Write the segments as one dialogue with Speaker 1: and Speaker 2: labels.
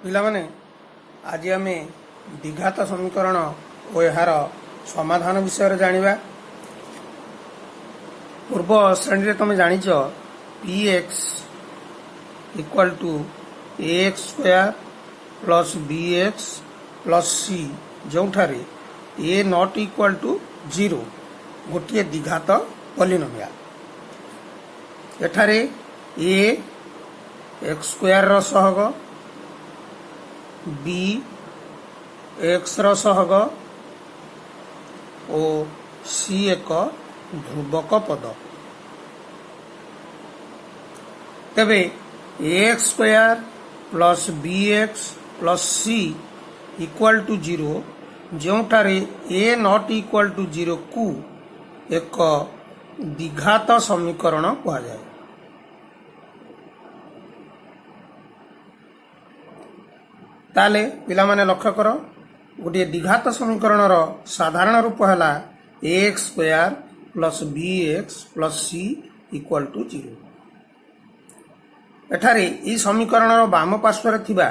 Speaker 1: ପିଲାମାନେ ଆଜି ଆମେ ଦ୍ୱିଘାତ ସମୀକରଣ ଓ ଏହାର ସମାଧାନ ବିଷୟରେ ଜାଣିବା। ପୂର୍ବ ଶ୍ରେଣୀରେ ତମେ ଜାଣିଛ px equal to ax square plus bx plus c, ଯେଉଁଠାରେ a ନଟ୍ ଇକ୍ୱାଲ ଟୁ 0 ଗୋଟିଏ ଦ୍ୱିଘାତ ପଲିନୋମିଆଲ। ଏଠାରେ a x ସ୍କୋୟାରର ସହଗ, b x ର ସହଗ ଓ c ଏକ ଧ୍ରୁବକ ପଦ। ତେବେ ax square plus bx plus c equal to 0, ଯେଉଁଠାରେ a ନଟ୍ ଇକ୍ୱାଲ ଟୁ 0 କୁ ଏକ ଦ୍ୱିଘାତ ସମୀକରଣ କୁହାଯାଏ। ତାହେଲେ ପିଲାମାନେ ଲକ୍ଷ୍ୟ କର, ଗୋଟିଏ ଦ୍ୱିଘାତ ସମୀକରଣର ସାଧାରଣ ରୂପ ହେଲା ax square plus bx plus c equal to 0। ଏଠାରେ ଏହି ସମୀକରଣର ବାମ ପାର୍ଶ୍ୱରେ ଥିବା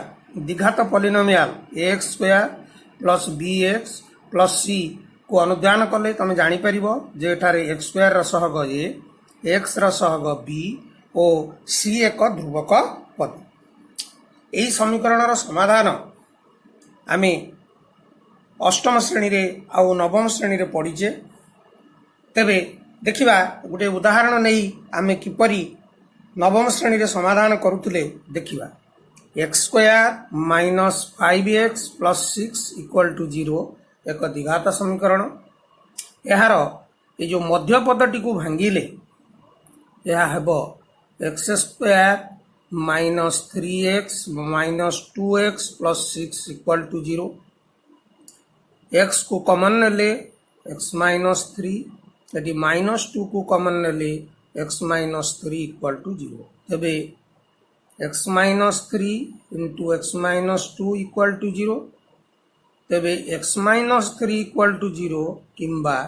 Speaker 1: ଦ୍ୱିଘାତ polynomial ax square plus bx plus c କୁ ଅନୁଧ୍ୟାନ କଲେ ତମେ ଜାଣିପାରିବ ଯେ ଏଠାରେ x ସ୍କୋୟାରର ସହଗ a, x ର ସହଗ b ଓ c ଏକ ଧ୍ରୁବକ ପଦ। ଏହି ସମୀକରଣର ସମାଧାନ ଆମେ ଅଷ୍ଟମ ଶ୍ରେଣୀରେ ଆଉ ନବମ ଶ୍ରେଣୀରେ ପଢ଼ିଛେ। ତେବେ ଦେଖିବା ଗୋଟିଏ ଉଦାହରଣ ନେଇ ଆମେ କିପରି ନବମ ଶ୍ରେଣୀରେ ସମାଧାନ କରୁଥିଲେ ଦେଖିବା। x square minus 5x plus 6 equal to 0 ଏକ ଦ୍ୱିଘାତ ସମୀକରଣ। ଏହାର ଏ ଯେଉଁ ମଧ୍ୟ ପଦଟିକୁ ଭାଙ୍ଗିଲେ ଏହା ହେବ x square minus 3x minus 2x plus 6 equal to 0। x को कॉमन नेले x माइनस 3, यदि माइनस 2 को कॉमन नेले x माइनस 3 इक्वल टू 0। तेबे x minus 3 into x minus 2 equal to 0। तेबे x माइनस 3 इक्वल टू 0 किंबा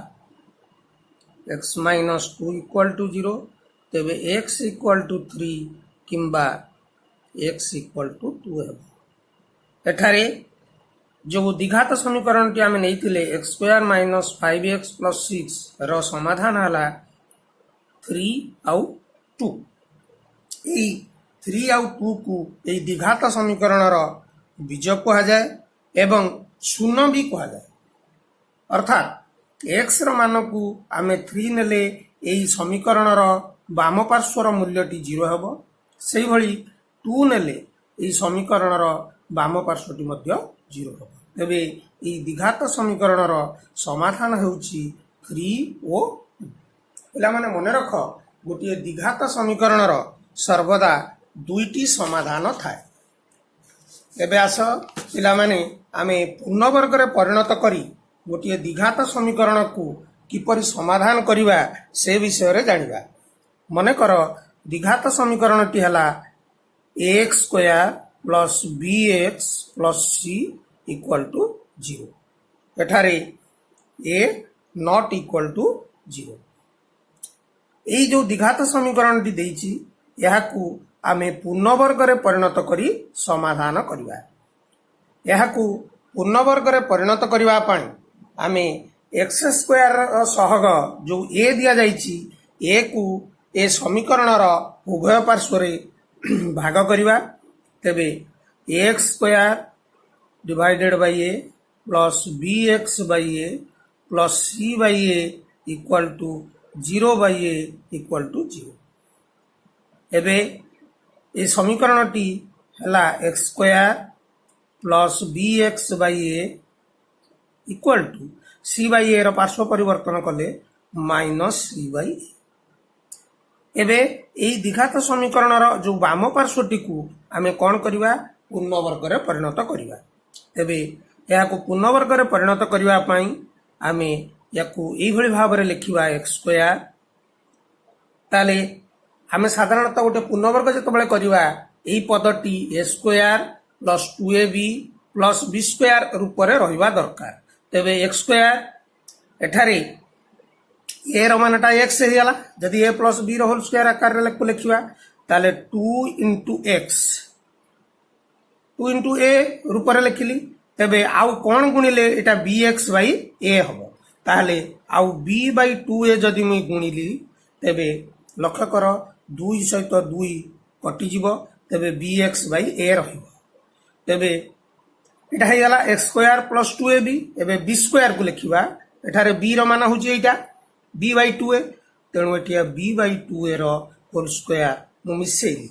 Speaker 1: x माइनस 2 इक्वल टू 0। तेबे x equal to 3 किंबा x इक्वल टू 2 है। एठारे जो द्विघात समीकरण टी आम नहीं x square minus 5x plus 6 रो समाधान है 3 आउ 2। यही 3 आउ 2 को यही द्विघात समीकरण बीज कह जाए एवं शून्य भी कह जाए। अर्थात x मान को आम 3 नेले यही समीकरण बाम पार्श्वर मूल्यटी 0 हेब, से भली 2 नेले यही समीकरण बाम पार्श्वटी 0 हेब। तेबे यही द्विघात समीकरण समाधान होउछि 3 ओ 2। पिला माने मन रख, गोटे द्विघात समीकरण सर्वदा दुईटी समाधान थाए। एबे आस पिला माने आमे पूर्णवर्ग रे परिणत करी गोटे द्विघात समीकरण को किपरि समाधान करिवा से विषय रे जानिबा। मने कर द्विघात समीकरण टी हला ax square plus bx plus c equal to 0। एठारे a नॉट इक्वल टू 0। यही जो द्विघात समीकरण टी देइछि याकू आमे पूर्णवर्ग रे परिणत करी समाधान करिवा। याकू पूर्णवर्ग रे परिणत करिवा पई आमे x स्क्वायर सहग जो a दिया जाइछि a को ए समीकरण उभय पार्श्व रे भाग करिवा। तेबे x square divided by a plus bx by a plus c by a equal to 0 by a equal to 0। एबे ए समीकरण टी हला x square plus bx by a equal to c by a रो पार्श्व परिवर्तन कले माइनस c बाय a। एबे एई द्विघात समीकरण जो बाम पार्श्वटी को आमे कोन करिवा पूर्णवर्ग रे परिणत करिवा। तेबे याको पूर्णवर्ग रे परिणत करिवा पई आमे याको एई भली भाव रे लिखिवा x स्क्वायर। ताले आमे साधारणतः गोटे पूर्णवर्ग जतबेले करिवा एई पदटी a square plus 2ab plus b square रूप रे रहिबा दरकार। तेबे x स्क्वायर एठारे ए मानटा x हेला, जदि a plus b whole square आकार रे लिखिबा ताले 2 into x टू इंटू ए रूप में लिखिली तेबे आउ कौन गुणिले एटा bx बाई ए हम ताहले आउ b बाई 2a जदि मुई गुणिली तेबे लक्ष्य कर 2 सहित 2 कटिଯିव तेबे bx बाई ए रहिब तेबे एटा हे गला x स्क्वायर प्लस 2ab एबे b स्क्वायर को लिखिबा एठारे b रो मान होची एटा b बाई 2a तेणु एटिया b बाई 2a रो होल स्क्वायर मु मिसेली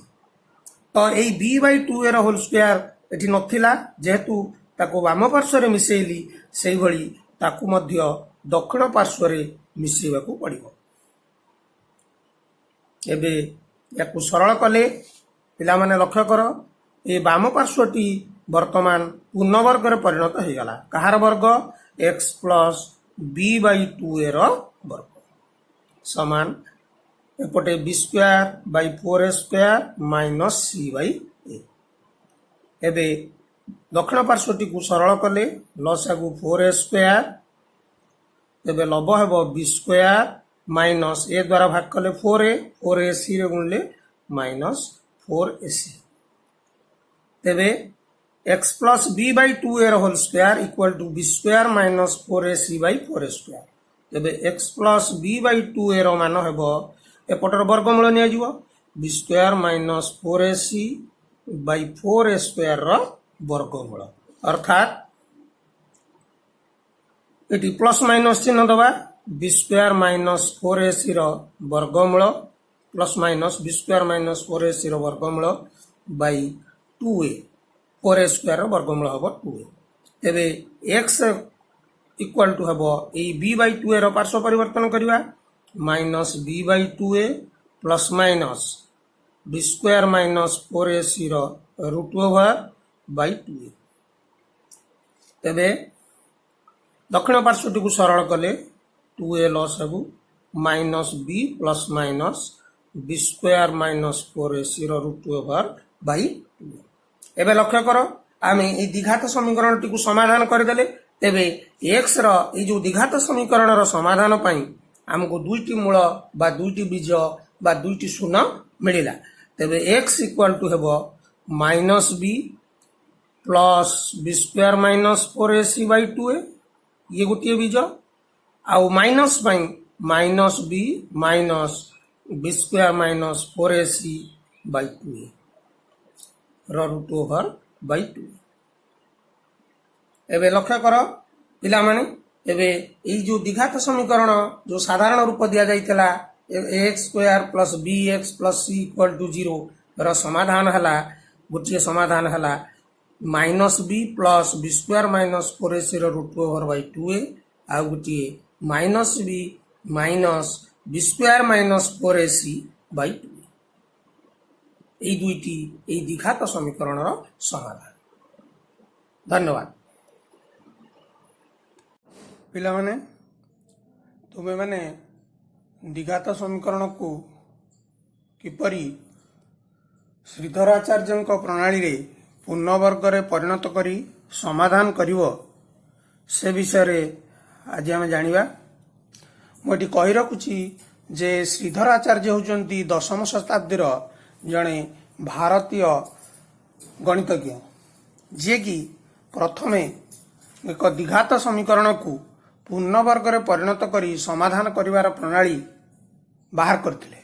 Speaker 1: तो एई b बाई 2a रो होल स्क्वायर एठी नथिला जेहेतु ताको वाम पार्श्व रे मिसेली सेही भली ताकू मध्य दक्षिण पार्श्व रे मिसेबा को पड़िबो एबे याकू सरल कले पिला माने लक्ष्य कर ए वाम पार्श्वटी वर्तमान पूर्ण वर्ग रे परिणत हो गला कहार वर्ग x plus b by 2a रो वर्ग समान एपटे b square by 4a square minus c by a एबे दक्षिण पार्श्वटी को सरल कले लसागु 4a स्क्वायर तेबे लब हेबो b स्क्वायर माइनस a द्वारा भाग कले 4ac रे गुणले माइनस 4ac तेबे x plus b by 2a whole square equal to b square minus 4ac by 4a square तेबे x plus b by 2a रो मान हेबो एपटर वर्गमूल निया जिवो b square minus 4ac by 4a square रो वर्गमूल अर्थात एटी प्लस माइनस चिन्ह दबा b स्क्वायर माइनस 4ac रो वर्गमूल plus minus b square minus 4ac रो वर्गमूल बाई 2a 4a स्क्वायर रो वर्गमूल हबो 2a तेबे x इक्वल टू हबो ए b बाई 2a रो पार्श्व परिवर्तन करिवा minus b by 2a plus minus b square minus 4ac रो रूट ओवर बाई 2a तेबे दक्षिण पार्श्वटी को सरल कले 2a लॉस हेबु minus b plus minus b square minus 4ac रो रूट ओवर बाई 2a एबे लक्ष्य कर आमे ए द्विघात समीकरण टी को समाधान कर देले तेबे x रो ए जो द्विघात समीकरण रो समाधान पई हमको दुईटी मूल बा दुईटी बीज बा दुईटी शून्य मिलिला तेबे x इक्वल टू हेबो minus b plus b square minus 4ac by 2a ये गोटे बीज आउ माइनस पई minus b minus b square minus 4ac by 2a root over by 2 एबे लक्ष्य कर पिला माने एबे ए जो द्विघात समीकरण जो साधारण रूप दिया जाइतला ax square plus bx plus c equal to 0 रो समाधान हला गोटे समाधान हला minus b plus b square minus 4ac रो रूट ओवर बाई 2a आ गोटे minus b minus b square minus 4ac by 2 এই দুইটি এই দ্বিঘাত সমীকরণের সমাধান ধন্যবাদ পিলামানে তুমি মানে দ্বিঘাত সমীকরণ को কিপরি শ্রীধরাচার্যଙ୍କ প্রণালীরে পূর্ণবর্গরে পরিণত করি সমাধান করিব সে বিষয়ে আজ আমি জানিবা মু এটি কহি রাখুছি যে শ্রীধরাচার্য হউচন্তি দশম শতাব্দীর जड़े भारतीय गणितज्ञ जे कि प्रथमे एक द्विघात समीकरण को पूर्णवर्ग रे परिणत करी समाधान करिवार प्रणाली बाहर करथिले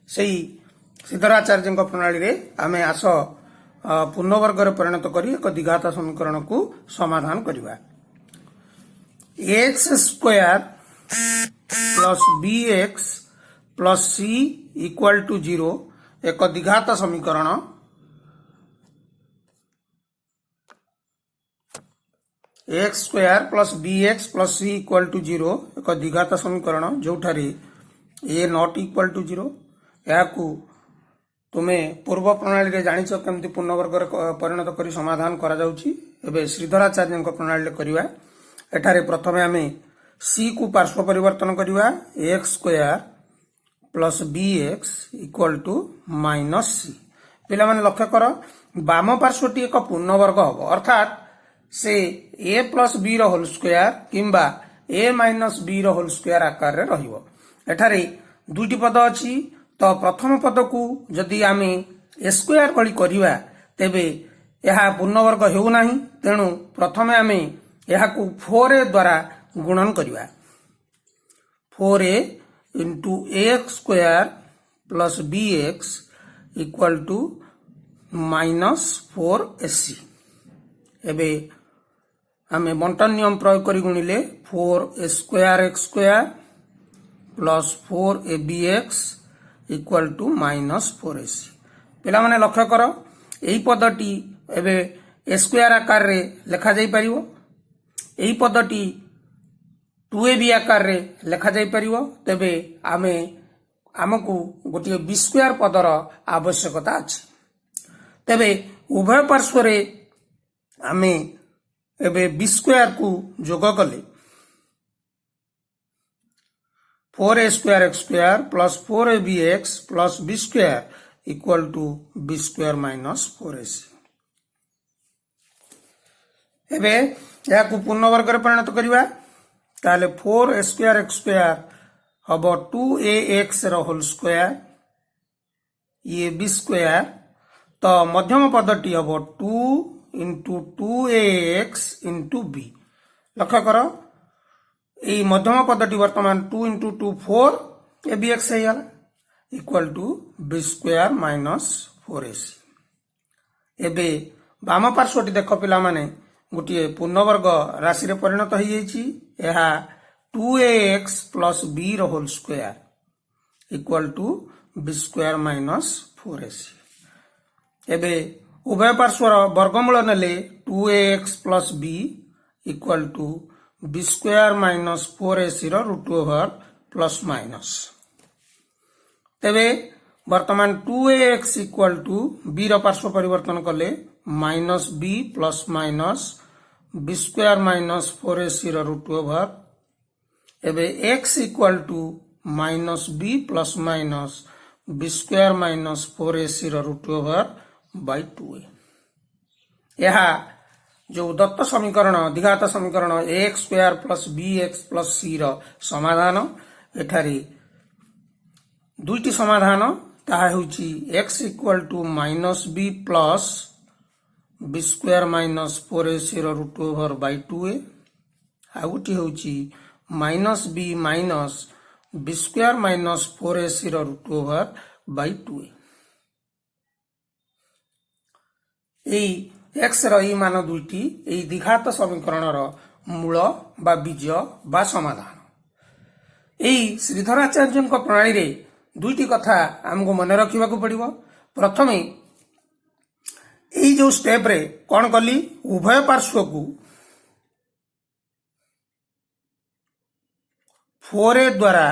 Speaker 1: सेही सिद्धराचार्य प्रणाली रे आमे आस पूर्णवर्ग रे परिणत करी एक द्विघात समीकरण को समाधान करिवा x square plus bx plus c equal to 0 एक द्विघात समीकरण x square plus bx plus c equal to 0 एक द्विघात समीकरण जोठारे ए नॉट इक्वल टू 0 या तुम्हें पूर्व प्रणाली रे जानिछ केमती पूर्णवर्ग रे परिणत करी समाधान करा जाउची एबे श्रीधराचार्य प्रणाली करिवा एठारे प्रथमे आमे c को पार्श्व परिवर्तन करिवा x square plus bx equal to minus c पिला माने लक्ष्य कर वाम पार्श्वटी एक पूर्णवर्ग हम अर्थात से a प्लस b रो होल स्क्वायर किंबा a माइनस b रो होल स्क्वायर आकार रे रहिबो एठारे दुईटी पद अछि तो प्रथम पद को जदि आमे a स्क्वायर भली करिवा तेबे यह पूर्णवर्ग हेउना तेणु प्रथमे आम यह 4a द्वारा गुणन करवा 4a into ax square plus bx equal to -4ac। एबे आम बंटन नियम प्रयोग कर गुणिले 4a square x square plus 4abx equal to -4ac। पिला माने लक्ष्य कर यही पदटी एबे a स्क्वायर आकार रे लेखा जाई परिवो, यही पदटी 2ab आकार रे लेखा जाई परिवो। तेबे आमे आमको गोटे b स्क्वायर पदर आवश्यकता अछि। तेबे उभय पार्श्व रे आमे एबे b स्क्वायर को जोग कले 4a square x square plus 4abx plus b square equal to b square minus 4ac। एबे या को पूर्ण वर्ग रे परिणत करिवा ताले 4a स्क्वायर x स्क्वायर हबो 2ax रो होल स्क्वायर ये b स्क्वायर तो मध्यम पदटी हबो 2 इंटू 2ax इंटू b। लक्ष्य करो ये मध्यम पदटी वर्तमान 2 इंटू 2 4 abx है equal to b square minus 4ac। एबे वाम पार्श्वटी देख पिला माने गोटे पूर्णवर्ग राशि रे परिणत हो जाइछि। यह 2ax प्लस b रो whole square equal to b square minus 4ac। एबे उभय पार्श्वर वर्गमूल नेले 2ax plus b equal to b square minus 4ac रो रूट ओवर प्लस माइनस। तेबे वर्तमान 2ax इक्वल टू b रो पार्श्व परिवर्तन कले minus b plus minus b square minus 4ac रो रूट ओवर। एबे x equal to minus b plus minus b square minus 4ac रो root over by 2a। यह जो दत्त समीकरण द्विघात समीकरण ax square plus bx plus c रो समाधान एठारी दुईटी समाधान ताहा होची x equal to minus b plus b square minus 4ac रो रूट ओवर बाय 2a आउटी होची minus b minus b square minus 4ac रो रूट ओवर बाय 2a। एई x रो ई मान दुईटी एई द्विघात समीकरण रो मूल बा बीज बा समाधान। एई श्रीधराचार्य प्रणाली रे दुईटी कथा हमको मन रखा पड़ो। प्रथमे यही जो स्टेप रे कौन कली उभय पार्श्व को 4a द्वारा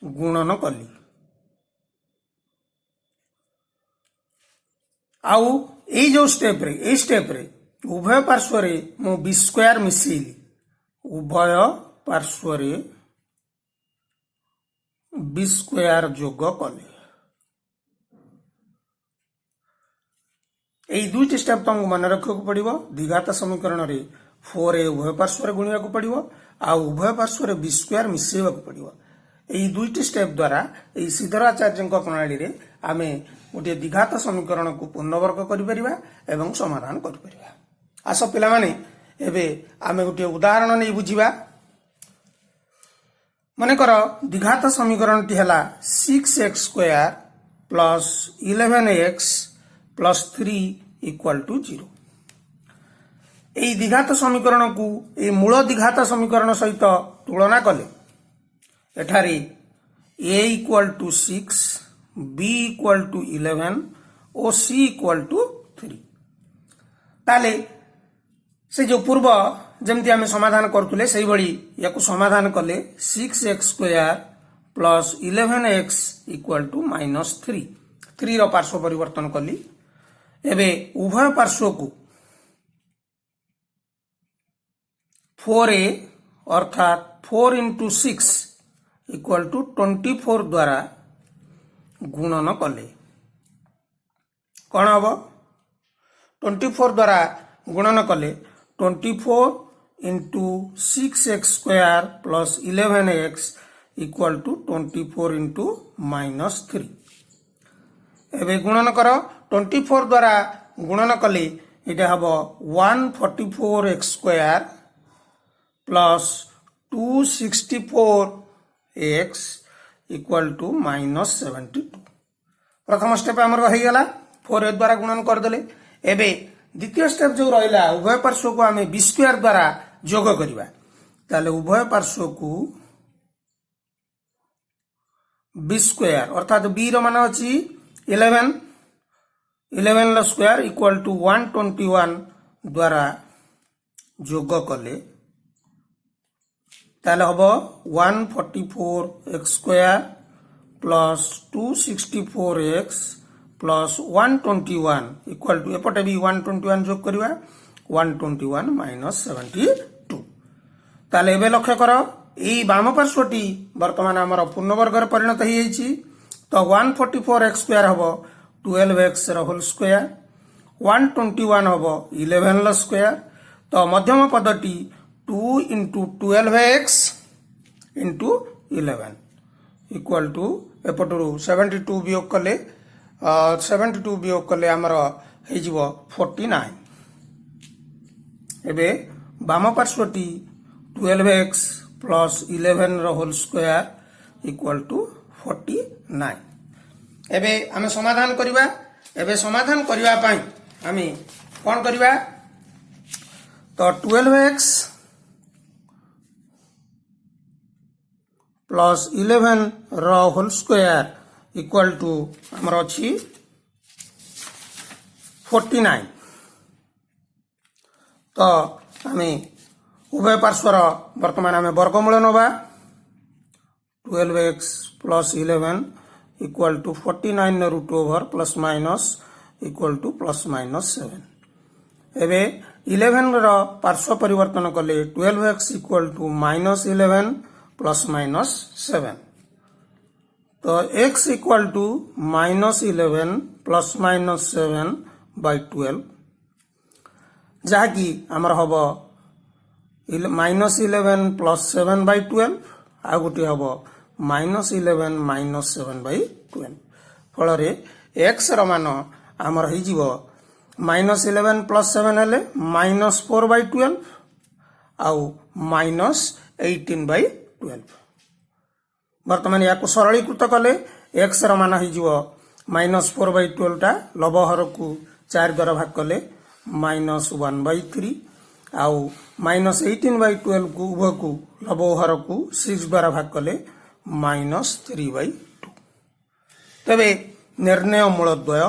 Speaker 1: गुणन कली आउ यही जो स्टेप रे उभय पार्श्व रे मो b स्क्वायर मिसेली उभय पार्श्व रे b स्क्वायर जोग कले। यही दुईटी स्टेप तुमको मन रखा पड़ो। द्विघात समीकरण रे 4a उभय पार्श्व गुणा पड़ो आ उभय पार्श्व रे b स्क्वायर मिसेवा पड़ो। यही दुईटी स्टेप द्वारा यही श्रीधराचार्य प्रणाली रे आमे गोटे द्विघात समीकरण को पूर्णवर्ग कर समाधान कर। आस पिला माने एबे आमे गोटे उदाहरण नहीं बुझिबा। मनकर द्विघात समीकरण टी हला 6x square plus 11x plus 3 equal to 0। यही द्विघात समीकरण को ए मूल द्विघात समीकरण सहित तुलना कले एठारी a equal to 6 b equal to 11 और c इक्वल टू 3 ताले से जो पूर्व जमती आम समाधान करुले से भली या समाधान कले 6x square plus 11x equal to -3 रो पार्श्व परिवर्तन कली। एबे उभय पार्श्व को 4a अर्थात 4 इंटू 6 इक्वल टू 24 द्वारा गुणन कले कौन हम 24 द्वारा गुणन कले 24 into 6x square plus 11x equal to 24 into -3। एबे गुणन कर 24 द्वारा गुणन कले ये हम 144x square plus 264x equal to -72 प्रथम स्टेप आमर हो गला 4a द्वारा गुणन करदे। एबे द्वितीय स्टेप जो रहा उभय पार्श्व को आम बी स्क्वायर द्वारा जोग करवा ताले उभय पार्श्व को बी स्क्वायर अर्थात बी मान अच्छी 11 स्क्वायर इक्वल टू 121 द्वारा जोग कले ताले हम 144x square plus 264x plus 121 equal to एपटे भी 121 जोग करवा 121 -72 ताले एबे लक्ष्य कर यही बाम पार्श्वटी वर्तमान आमर पूर्णवर्गर परिणत हो जाइए। तो 144x स्क्वायर हम 12x होल स्क्वायर 121 हम 11 स्क्वायर तो मध्यम पदटी 2 into 12x into 11 equal to एपटू 72 वियोग कले 72 वियोग कले आमर हो 49 एबे बाम पार्श्वटी 12x plus 11 whole square equal to 49 एबे आमे समाधान करिबा। एबे समाधान करिबा पई आमे कोन करिबा तो 12x plus 11 whole square equal to हमर अछि 49 तो आमे उभय पार्श्वर वर्तमान आम वर्गमूल नवा 12x plus 11 equal to 49 root over plus minus equal to plus -7 एबे 11 पार्श्व परिवर्तन कले 12x इक्वल टू -11 प्लस -7 तो x equal to -11 plus -7 by 12 जहाँकि आमर हम -11 प्लस 7 बाय 12 आ गोटे हम -11 -7 बाय 12 फल x मान आमर हो -11 प्लस 7 हेले -4 बाय 12 आउ -18 बाय 12 वर्तमान या सरलीकृत कले x मान हो -4 बाय 12 टा लबहर को 4 द्वारा भाग कले -1 बाय 3 आउ -18 बाय 12 को उभय को लबहर को 6 द्वारा भाग कले -3 बाय 2 तबे निर्णय मूलद्वय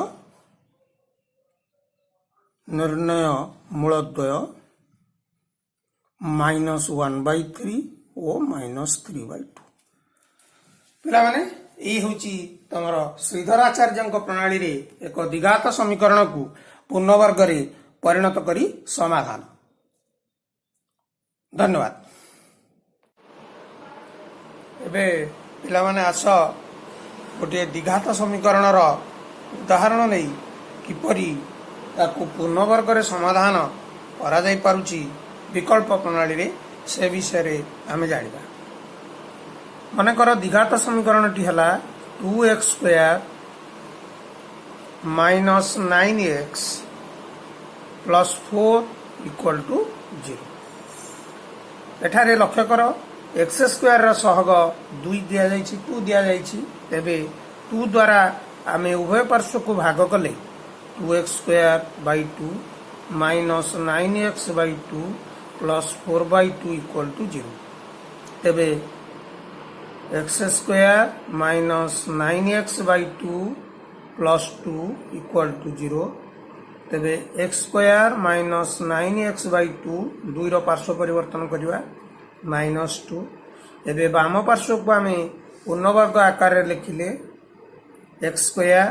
Speaker 1: -1 बाय 3 और -3 बाय 2 पिला माने यही होची तमर श्रीधराचार्य प्रणाली रे एक द्विघात समीकरण को पूर्णवर्ग रे परिणत करी समाधान। धन्यवाद। एबे पिला माने आस गोटे द्विघात समीकरण उदाहरण नहीं किपरि ताकू पूर्णवर्ग रे समाधान करा जाई पारुची विकल्प प्रणाली रे से विषय रे आमे जानिबा। मनकर द्विघात समीकरण टी हला 2x square minus 9x plus 4 equal to 0 एठारे लक्ष्य कर एक्स स्क्वायर सहग 2 दिया जाइछि 2 दिया जाइछि तेबे 2 द्वारा आमे उभय पार्श्व को भाग कले 2x square by 2 minus 9x by 2 plus 4 by 2 equal to 0 तेबे x square minus 9x by 2 plus 2 equal to 0 तेबे x square minus 9x by 2 2 रो पार्श्व परिवर्तन करिवा -2 एबे बाम पार्श्व को आमे पूर्णवर्ग आकार रे लिखिले एक्स स्क्वायर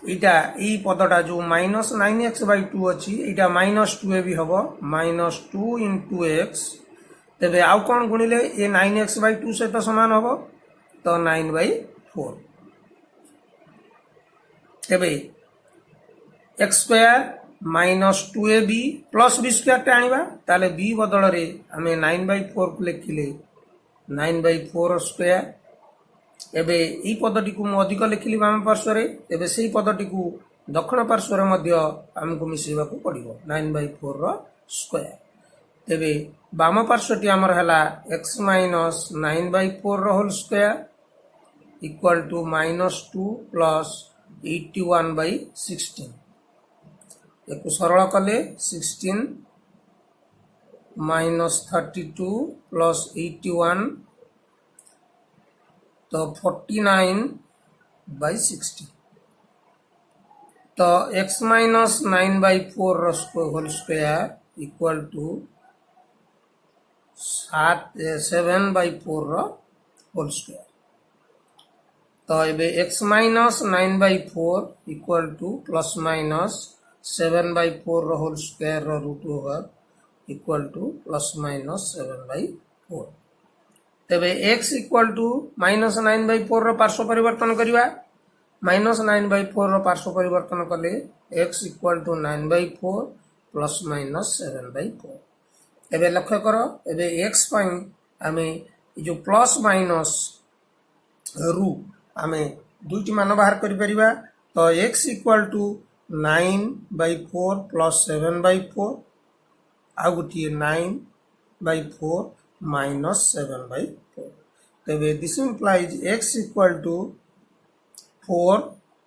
Speaker 1: इटा ई पदटा जो -9x बाय 2 अछि इटा -2 भी हबो -2 into x तेबे आउ कोन गुणिले ए 9x बाय 2 सहित समान हबो तो 9 बाय 4 तेबे x square -2ab plus b square टे आनिबा ताले b बदल रे हमें 9/4 को लिखिले 9/4 स्क्वायर एबे ई पदटी को अधिक लिखिली बाम पार्श्व रे एबे सेही पदटी को दक्षिण पार्श्वर आमको मिसेबा को पड़ो 9/4 स्क्वायर तेबे बाम पार्श्वटी आमर है x minus 9/4 whole square equal to -2 plus 81/16 एक सरल कले 16 -32 प्लस 81 तो 49/60 तो x minus 9/4 whole square equal to 7/4 whole square तो ये x minus 9/4 equal to plus minus 7/4 whole square root over equal to plus minus 7/4 तेबे x इक्वल टू माइनस 9/4 पार्श्व परिवर्तन करिवा माइनस 9/4 पार्श्व परिवर्तन कले x equal to 9/4 plus minus 7/4 एबे लक्ष्य करो एबे x पाई आमे जो प्लस माइनस रू आमे दुईटी मान बाहर करि परिबा तो x इक्वल टू 9/4 प्लस 7/4 आ गोटे 9/4 माइनस 7/4 तेबे this implies x equal to 4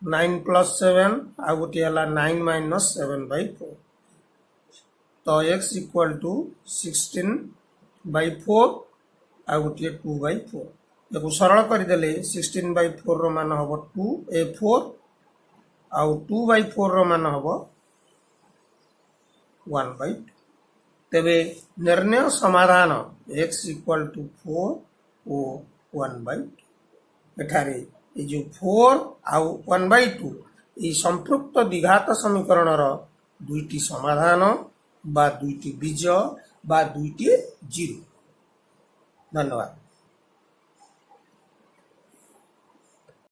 Speaker 1: 9 plus 7 आ गोटे 9 माइनस 7/4 तो x इक्वल टू 16/4 आ गोटे 2/4 देखो सरल करदेले 16/4 रो मान हम 2a4 आउ 2/4 रो मान हम 1/2 तेबे निर्णय समाधान x इक्वल टू 4 ओ 1/2 एठारे जो 4 आउ 1/2 ये संपृक्त द्विघात समीकरण दुईटी समाधान बा दुईटी बीज बा दुईटी जीरो। धन्यवाद।